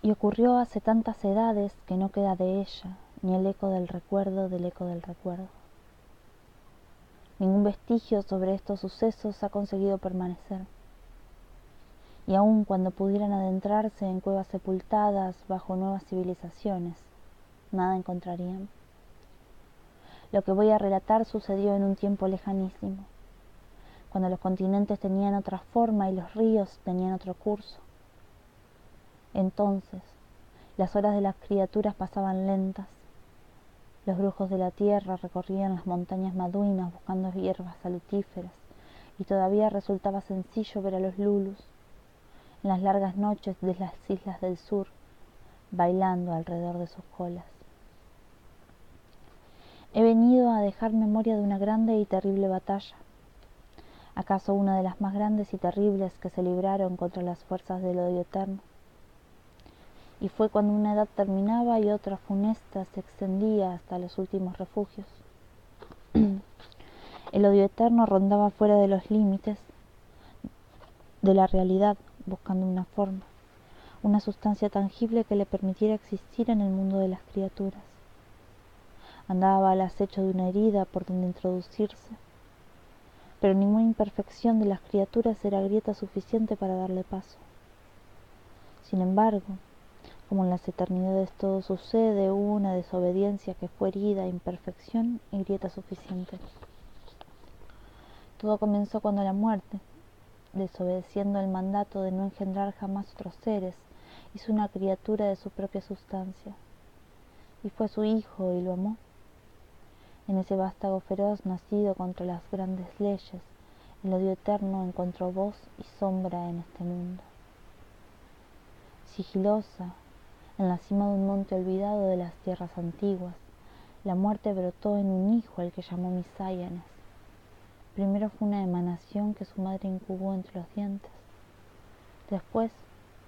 Y ocurrió hace tantas edades que no queda de ella ni el eco del recuerdo del eco del recuerdo. Ningún vestigio sobre estos sucesos ha conseguido permanecer. Y aun cuando pudieran adentrarse en cuevas sepultadas bajo nuevas civilizaciones, nada encontrarían. Lo que voy a relatar sucedió en un tiempo lejanísimo, cuando los continentes tenían otra forma y los ríos tenían otro curso. Entonces, las horas de las criaturas pasaban lentas. Los brujos de la tierra recorrían las montañas maduinas buscando hierbas salutíferas, y todavía resultaba sencillo ver a los lulus, en las largas noches de las islas del sur, bailando alrededor de sus colas. He venido a dejar memoria de una grande y terrible batalla, acaso una de las más grandes y terribles que se libraron contra las fuerzas del odio eterno. Y fue cuando una edad terminaba y otra funesta se extendía hasta los últimos refugios. El odio eterno rondaba fuera de los límites de la realidad, buscando una forma, una sustancia tangible que le permitiera existir en el mundo de las criaturas. Andaba al acecho de una herida por donde introducirse, pero ninguna imperfección de las criaturas era grieta suficiente para darle paso. Sin embargo, como en las eternidades todo sucede, hubo una desobediencia que fue herida, imperfección y grieta suficiente. Todo comenzó cuando la muerte, desobedeciendo el mandato de no engendrar jamás otros seres, hizo una criatura de su propia sustancia, y fue su hijo y lo amó. En ese vástago feroz nacido contra las grandes leyes, el odio eterno encontró voz y sombra en este mundo. Sigilosa, en la cima de un monte olvidado de las tierras antiguas, la muerte brotó en un hijo al que llamó Misáyanes. Primero fue una emanación que su madre incubó entre los dientes. Después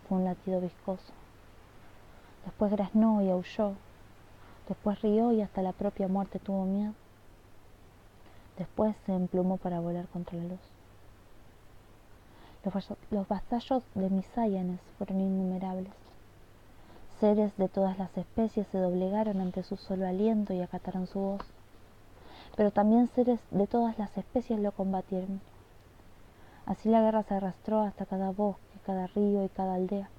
fue un latido viscoso. Después graznó y aulló. Después rió y hasta la propia muerte tuvo miedo. Después se emplumó para volar contra la luz. Los vasallos de Misáyanes fueron innumerables. Seres de todas las especies se doblegaron ante su solo aliento y acataron su voz. Pero también seres de todas las especies lo combatieron. Así la guerra se arrastró hasta cada bosque, cada río y cada aldea.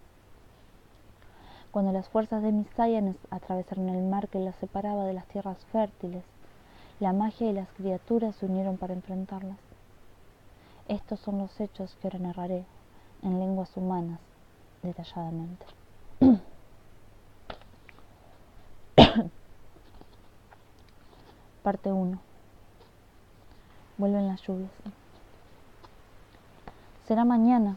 Cuando las fuerzas de Misáyanes atravesaron el mar que las separaba de las tierras fértiles, la magia y las criaturas se unieron para enfrentarlas. Estos son los hechos que ahora narraré en lenguas humanas detalladamente. Parte 1. Vuelven las lluvias. Será mañana,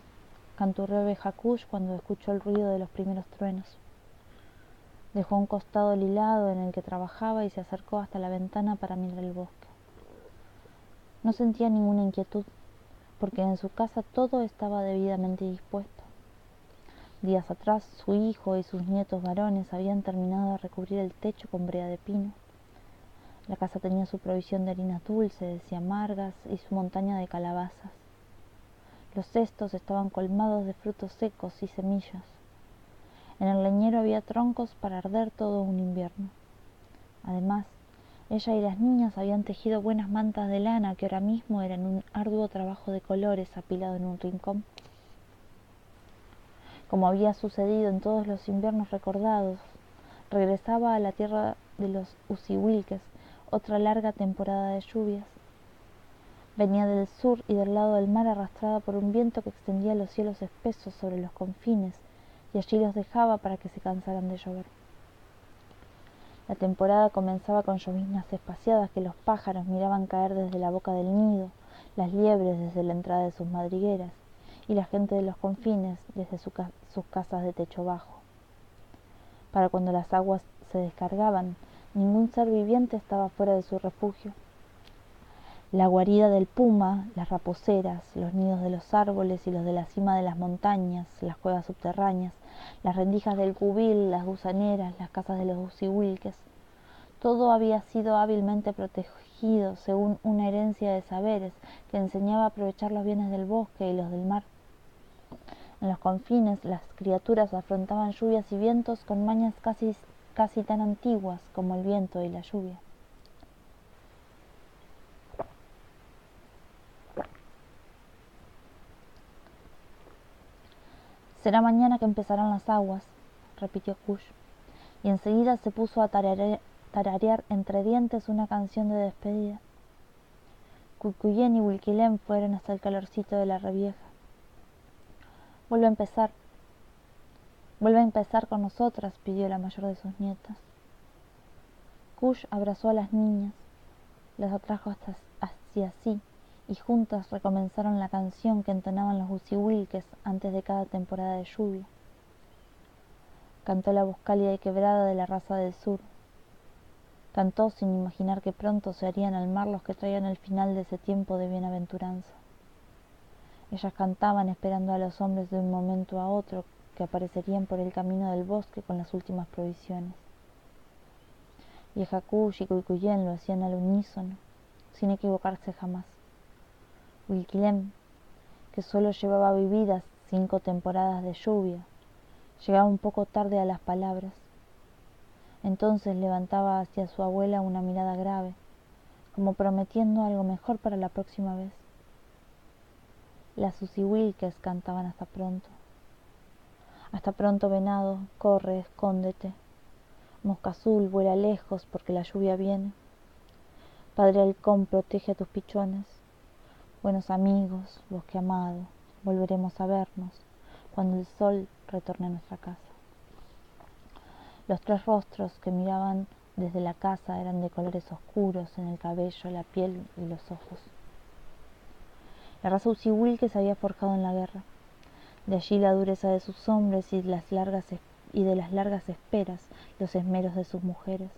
canturreó Bejacush cuando escuchó el ruido de los primeros truenos. Dejó un costado hilado en el que trabajaba y se acercó hasta la ventana para mirar el bosque. No sentía ninguna inquietud, porque en su casa todo estaba debidamente dispuesto. Días atrás, su hijo y sus nietos varones habían terminado de recubrir el techo con brea de pino. La casa tenía su provisión de harinas dulces y amargas y su montaña de calabazas. Los cestos estaban colmados de frutos secos y semillas. En el leñero había troncos para arder todo un invierno. Además, ella y las niñas habían tejido buenas mantas de lana que ahora mismo eran un arduo trabajo de colores apilado en un rincón. Como había sucedido en todos los inviernos recordados, regresaba a la tierra de los Usihuilques otra larga temporada de lluvias. Venía del sur y del lado del mar arrastrada por un viento que extendía los cielos espesos sobre los confines y allí los dejaba para que se cansaran de llover. La temporada comenzaba con lloviznas espaciadas que los pájaros miraban caer desde la boca del nido, las liebres desde la entrada de sus madrigueras y la gente de los confines desde sus casas de techo bajo. Para cuando las aguas se descargaban, ningún ser viviente estaba fuera de su refugio. La guarida del puma, las raposeras, los nidos de los árboles y los de la cima de las montañas, las cuevas subterráneas, las rendijas del cubil, las gusaneras, las casas de los usihuilques, todo había sido hábilmente protegido según una herencia de saberes que enseñaba a aprovechar los bienes del bosque y los del mar. En los confines, las criaturas afrontaban lluvias y vientos con mañas casi tan antiguas como el viento y la lluvia. «Será mañana que empezarán las aguas», repitió Kush, y enseguida se puso a tararear entre dientes una canción de despedida. Cucuyén y Wilquilén fueron hasta el calorcito de la revieja. «Vuelve a empezar con nosotras», pidió la mayor de sus nietas. Kush abrazó a las niñas, las atrajo hacia sí, y juntas recomenzaron la canción que entonaban los usihuilques antes de cada temporada de lluvia. Cantó la voz cálida y quebrada de la raza del sur. Cantó sin imaginar que pronto se harían al mar los que traían el final de ese tiempo de bienaventuranza. Ellas cantaban esperando a los hombres de un momento a otro que aparecerían por el camino del bosque con las últimas provisiones. Vieja Kush y Cuicuyén lo hacían al unísono, sin equivocarse jamás. Wilquilén, que solo llevaba vividas 5 temporadas de lluvia, llegaba un poco tarde a las palabras. Entonces levantaba hacia su abuela una mirada grave, como prometiendo algo mejor para la próxima vez. Las usihuilques cantaban hasta pronto. Hasta pronto, venado, corre, escóndete. Mosca azul, vuela lejos porque la lluvia viene. Padre halcón, protege a tus pichones. Buenos amigos, bosque amado, volveremos a vernos cuando el sol retorne a nuestra casa. Los 3 rostros que miraban desde la casa eran de colores oscuros en el cabello, la piel y los ojos. La raza usihuilque se había forjado en la guerra. De allí la dureza de sus hombres y de las largas esperas, los esmeros de sus mujeres.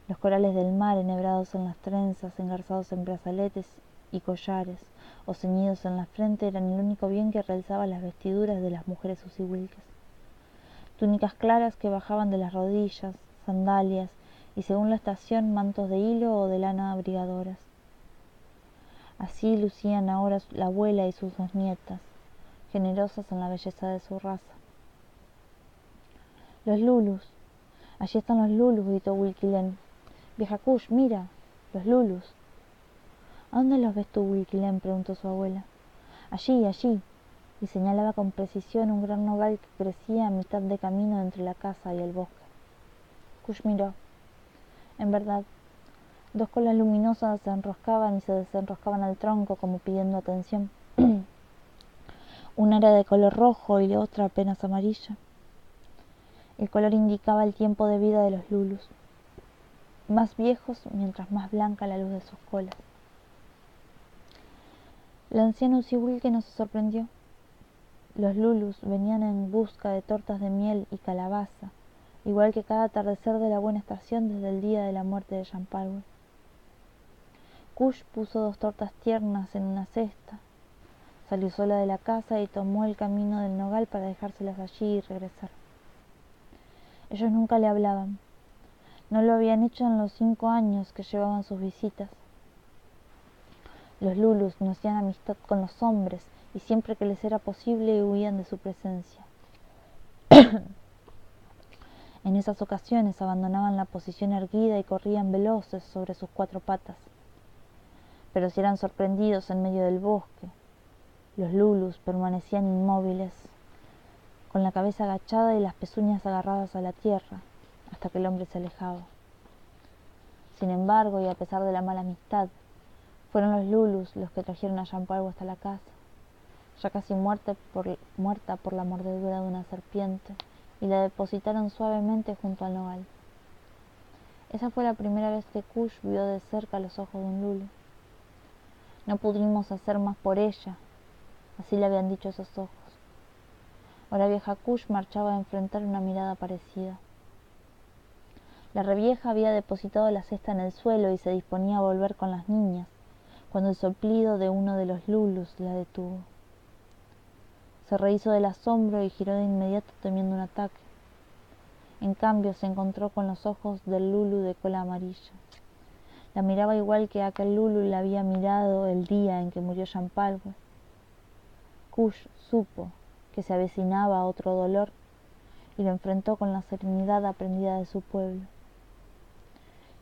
Los corales del mar enhebrados en las trenzas, engarzados en brazaletes y collares, o ceñidos en la frente, eran el único bien que realzaba las vestiduras de las mujeres usihuilques. Túnicas claras que bajaban de las rodillas, sandalias y, según la estación, mantos de hilo o de lana abrigadoras. Así lucían ahora la abuela y sus 2 nietas, generosas en la belleza de su raza. «Los lulus, allí están los lulus», gritó Wilquilén. «Vieja Kush, mira, los lulus». «¿A dónde los ves tú, Wilquilén?», preguntó su abuela. «Allí, allí», y señalaba con precisión un gran nogal que crecía a mitad de camino entre la casa y el bosque. Kush miró. En verdad, 2 colas luminosas se enroscaban y se desenroscaban al tronco como pidiendo atención. Una era de color rojo y la otra apenas amarilla. El color indicaba el tiempo de vida de los lulus, más viejos mientras más blanca la luz de sus colas. El anciano usihuilque no se sorprendió. Los lulus venían en busca de tortas de miel y calabaza, igual que cada atardecer de la buena estación desde el día de la muerte de Yampalwe. Kush puso 2 tortas tiernas en una cesta, salió sola de la casa y tomó el camino del nogal para dejárselas allí y regresar. Ellos nunca le hablaban. No lo habían hecho en los 5 años que llevaban sus visitas. Los lulus no hacían amistad con los hombres y siempre que les era posible huían de su presencia. En esas ocasiones abandonaban la posición erguida y corrían veloces sobre sus 4 patas. Pero si eran sorprendidos en medio del bosque, los lulus permanecían inmóviles, con la cabeza agachada y las pezuñas agarradas a la tierra, hasta que el hombre se alejaba. Sin embargo, y a pesar de la mala amistad, fueron los lulus los que trajeron a Yampalwe hasta la casa, ya casi muerta por la mordedura de una serpiente, y la depositaron suavemente junto al nogal. Esa fue la primera vez que Kush vio de cerca los ojos de un lulu. «No pudimos hacer más por ella», así le habían dicho esos ojos. Ahora vieja Kush marchaba a enfrentar una mirada parecida. La revieja había depositado la cesta en el suelo y se disponía a volver con las niñas, cuando el soplido de uno de los lulus la detuvo. Se rehízo del asombro y giró de inmediato temiendo un ataque. En cambio se encontró con los ojos del lulu de cola amarilla. La miraba igual que aquel lulu la había mirado el día en que murió Yampalwe. Kush supo que se avecinaba otro dolor y lo enfrentó con la serenidad aprendida de su pueblo.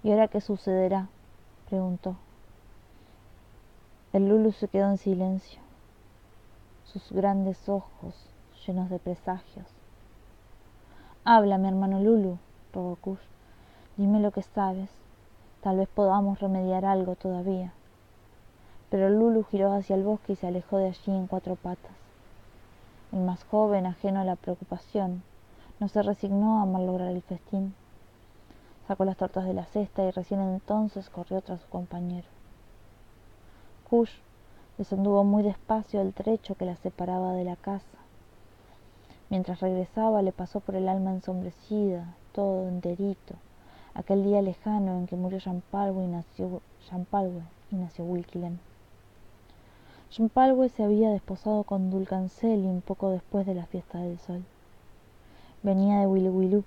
¿Y ahora qué sucederá?, preguntó. El Lulu se quedó en silencio, sus grandes ojos llenos de presagios. Habla, mi hermano Lulu, rogó Kush. Dime lo que sabes. Tal vez podamos remediar algo todavía. Pero Lulu giró hacia el bosque y se alejó de allí en 4 patas. El más joven, ajeno a la preocupación, no se resignó a malograr el festín. Sacó las tortas de la cesta y recién entonces corrió tras su compañero. Kush desanduvo muy despacio el trecho que la separaba de la casa. Mientras regresaba le pasó por el alma ensombrecida, todo enterito, aquel día lejano en que murió Champalwe y nació Wilquilem. Champalwe se había desposado con Dulcancelin poco después de la fiesta del sol. Venía de Wiliwilú,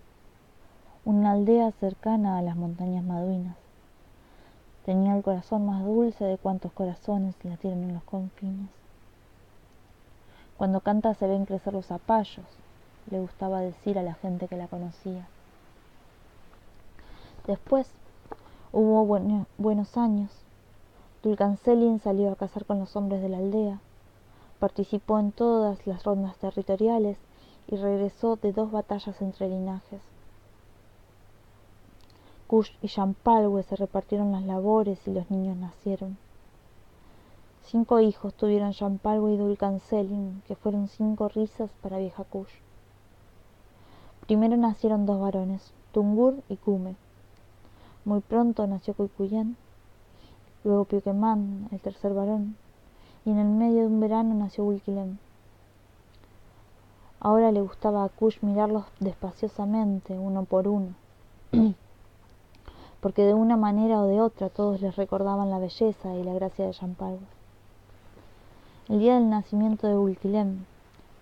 una aldea cercana a las montañas Maduinas. Tenía el corazón más dulce de cuantos corazones latieron en los confines. Cuando canta se ven crecer los zapallos, le gustaba decir a la gente que la conocía. Después hubo buenos años. Dulcancelin salió a cazar con los hombres de la aldea, participó en todas las rondas territoriales y regresó de 2 batallas entre linajes. Kush y Champalwe se repartieron las labores y los niños nacieron. 5 hijos tuvieron Champalwe y Dulcancelin, que fueron 5 risas para vieja Kush. Primero nacieron 2 varones, Tungur y Kume. Muy pronto nació Cuicuyén, luego Piuquemán, el tercer varón, y en el medio de un verano nació Wilquilem. Ahora le gustaba a Kush mirarlos despaciosamente, uno por uno, porque de una manera o de otra todos les recordaban la belleza y la gracia de Champalwe. El día del nacimiento de Wilquilem,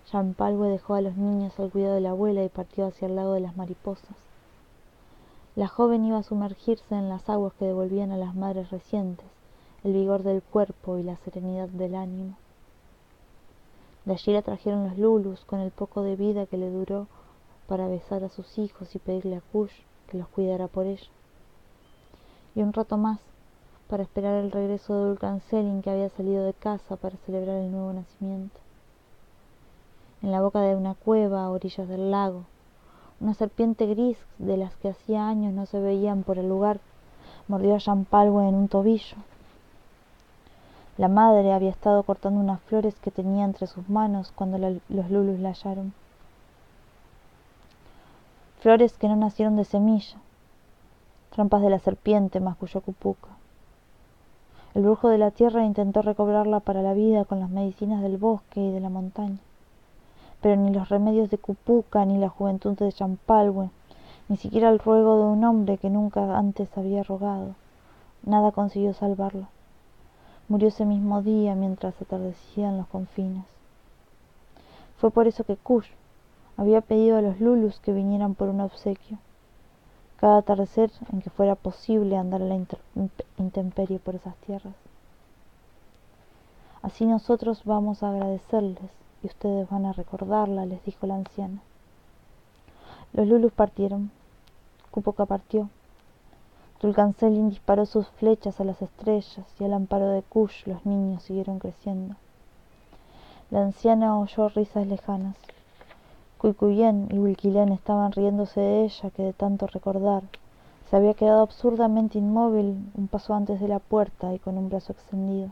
Champalwe dejó a los niños al cuidado de la abuela y partió hacia el lago de las mariposas. La joven iba a sumergirse en las aguas que devolvían a las madres recientes el vigor del cuerpo y la serenidad del ánimo. De allí la trajeron los Lulus con el poco de vida que le duró para besar a sus hijos y pedirle a Kush que los cuidara por ella. Y un rato más para esperar el regreso de Dulcancelin, que había salido de casa para celebrar el nuevo nacimiento. En la boca de una cueva a orillas del lago, una serpiente gris de las que hacía años no se veían por el lugar mordió a Champalwe en un tobillo. La madre había estado cortando unas flores que tenía entre sus manos cuando los Lulus la hallaron. Flores que no nacieron de semilla, trampas de la serpiente, masculló Cupuca. El brujo de la tierra intentó recobrarla para la vida con las medicinas del bosque y de la montaña, pero ni los remedios de Cupuca, ni la juventud de Champalwe, ni siquiera el ruego de un hombre que nunca antes había rogado, nada consiguió salvarla. Murió ese mismo día mientras atardecían los confines. Fue por eso que Kush había pedido a los Lulus que vinieran por un obsequio, cada atardecer en que fuera posible andar a la intemperie por esas tierras. Así nosotros vamos a agradecerles y ustedes van a recordarla, les dijo la anciana. Los Lulus partieron. Cupuca partió. Dulcancelin disparó sus flechas a las estrellas y al amparo de Kush los niños siguieron creciendo. La anciana oyó risas lejanas. Cuicuyén y Wilquilén estaban riéndose de ella, que de tanto recordar se había quedado absurdamente inmóvil un paso antes de la puerta y con un brazo extendido.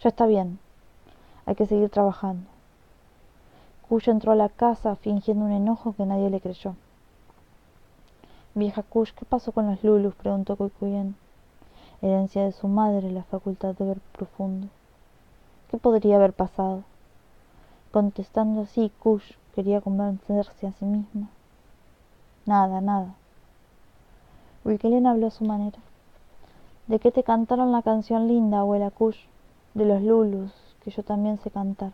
Ya está bien, hay que seguir trabajando. Kush entró a la casa fingiendo un enojo que nadie le creyó. Vieja Kush, ¿qué pasó con los Lulus?, preguntó Cuicuyén. Herencia de su madre, la facultad de ver profundo. ¿Qué podría haber pasado? Contestando así, Kush quería convencerse a sí misma. Nada, nada. Wilquilén habló a su manera. ¿De qué te cantaron la canción linda, abuela Kush? De los Lulus, que yo también sé cantar.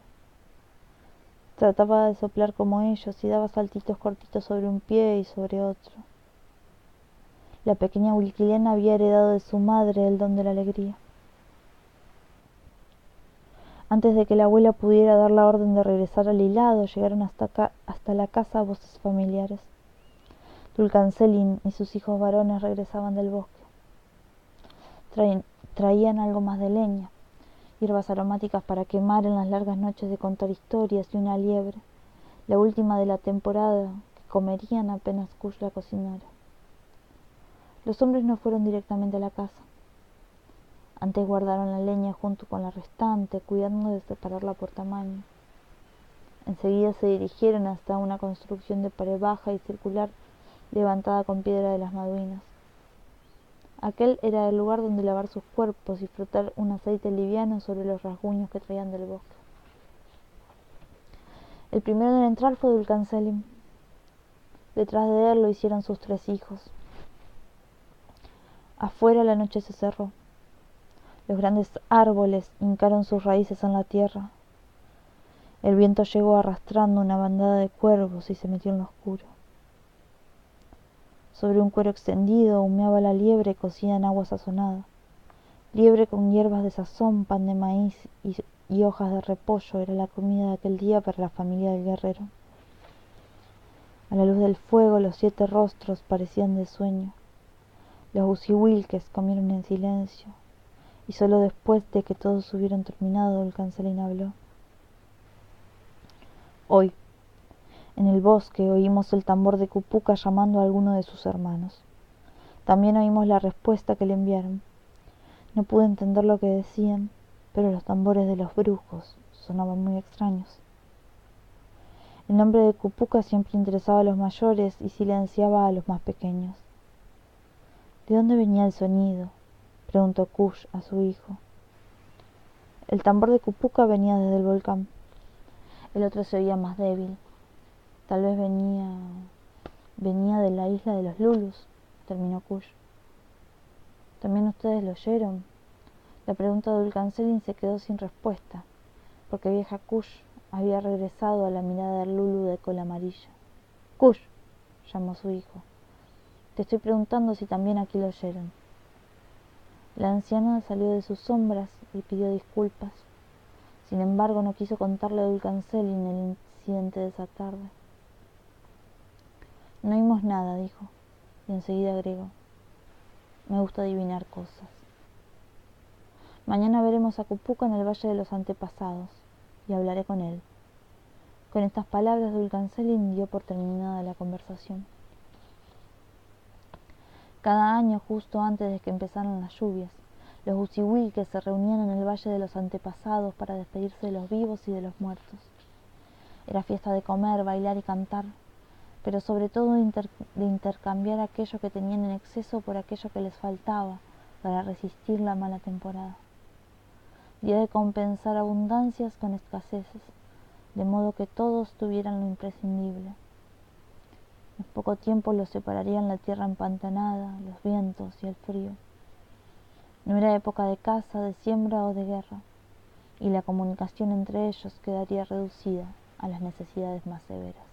Trataba de soplar como ellos y daba saltitos cortitos sobre un pie y sobre otro. La pequeña Wilquilén había heredado de su madre el don de la alegría. Antes de que la abuela pudiera dar la orden de regresar al hilado, llegaron hasta la casa voces familiares. Dulcancelin y sus hijos varones regresaban del bosque. Traían algo más de leña, hierbas aromáticas para quemar en las largas noches de contar historias y una liebre, la última de la temporada, que comerían apenas Kush la cocinara. Los hombres no fueron directamente a la casa. Antes guardaron la leña junto con la restante, cuidando de separarla por tamaño. Enseguida se dirigieron hasta una construcción de pared baja y circular levantada con piedra de las Malvinas. Aquel era el lugar donde lavar sus cuerpos y frotar un aceite liviano sobre los rasguños que traían del bosque. El primero en entrar fue Dulcancelin. Detrás de él lo hicieron sus 3 hijos. Afuera la noche se cerró. Los grandes árboles hincaron sus raíces en la tierra. El viento llegó arrastrando una bandada de cuervos y se metió en lo oscuro. Sobre un cuero extendido humeaba la liebre cocida en agua sazonada. Liebre con hierbas de sazón, pan de maíz y hojas de repollo era la comida de aquel día para la familia del guerrero. A la luz del fuego los 7 rostros parecían de sueño. Los usihuilques comieron en silencio, y solo después de que todos hubieron terminado, Dulcancelin habló. Hoy, en el bosque, oímos el tambor de Cupuca llamando a alguno de sus hermanos. También oímos la respuesta que le enviaron. No pude entender lo que decían, pero los tambores de los brujos sonaban muy extraños. El nombre de Cupuca siempre interesaba a los mayores y silenciaba a los más pequeños. ¿De dónde venía el sonido?, preguntó Kush a su hijo. El tambor de Cupuca venía desde el volcán. El otro se oía más débil. Tal vez venía de la isla de los Lulus, terminó Kush. ¿También ustedes lo oyeron? La pregunta de Dulcancelin se quedó sin respuesta, porque vieja Kush había regresado a la mirada del Lulu de cola amarilla. Kush, llamó su hijo. Te estoy preguntando si también aquí lo oyeron. La anciana salió de sus sombras y pidió disculpas. Sin embargo, no quiso contarle a Dulcancelin el incidente de esa tarde. No oímos nada, dijo, y enseguida agregó. Me gusta adivinar cosas. Mañana veremos a Cupuca en el Valle de los Antepasados, y hablaré con él. Con estas palabras, Dulcancelin dio por terminada la conversación. Cada año, justo antes de que empezaran las lluvias, los usihuilques se reunían en el Valle de los Antepasados para despedirse de los vivos y de los muertos. Era fiesta de comer, bailar y cantar, pero sobre todo de intercambiar aquello que tenían en exceso por aquello que les faltaba para resistir la mala temporada. Día de compensar abundancias con escaseces, de modo que todos tuvieran lo imprescindible. En poco tiempo los separarían la tierra empantanada, los vientos y el frío. No era época de caza, de siembra o de guerra, y la comunicación entre ellos quedaría reducida a las necesidades más severas.